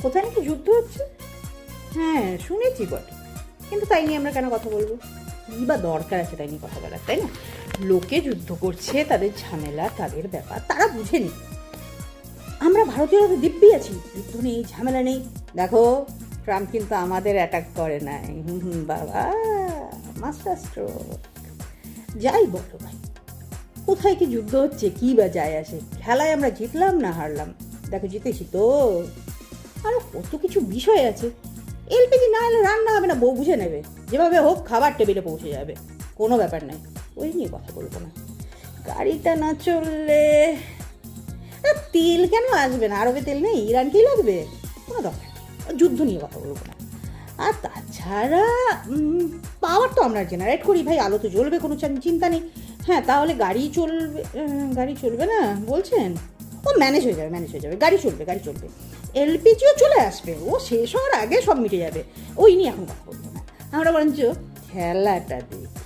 কোথায় নাকি যুদ্ধ হচ্ছে? হ্যাঁ শুনেছি বটে, কিন্তু তাই নিয়ে আমরা কেন কথা বলবো? কী বা দরকার আছে তাই নিয়ে কথা বলার, তাই না? লোকে যুদ্ধ করছে, তাদের ঝামেলা, তাদের ব্যাপার, তারা বুঝেনি। আমরা ভারতীয়রা তো দিব্যি আছি, যুদ্ধ নেই, ঝামেলা নেই। দেখো ট্রাম্প কিন্তু আমাদের অ্যাটাক করে নাই। বাবা, মাস্টার স্ট্রোক। যাই বলো ভাই, কোথায় কি যুদ্ধ হচ্ছে, কী বা যায় আসে? খেলায় আমরা জিতলাম না হারলাম, দেখো জিতেছি তো। আরও কত কিছু বিষয় আছে। এলপিজি না এলে রান্না হবে না, বউ বুঝে নেবে, যেভাবে হোক খাবার টেবিলে পৌঁছে যাবে, কোনো ব্যাপার নাই, ওই নিয়ে কথা বলবো না। গাড়িটা না চললে তেল কেন আসবে না? আরবে তেল নেই? ইরানকেই লাগবে, কোনো দরকার নেই, যুদ্ধ নিয়ে কথা বলবো না। আর তাছাড়া পাওয়ার তো আমরা জেনারেট করি ভাই, আলো তো জ্বলবে, কোনো চিন্তা নেই। হ্যাঁ তাহলে গাড়ি চলবে, গাড়ি চলবে না বলছেন? ও ম্যানেজ হয়ে যাবে, ম্যানেজ হয়ে যাবে, গাড়ি চলবে, গাড়ি চলবে। এলপিজিও চলে আসবে, ও শেষ হওয়ার আগে সব মিটে যাবে, ওই নিয়ে এখন কথা বলবো না। আমরা বরঞ্চ খেলাটা দেখি।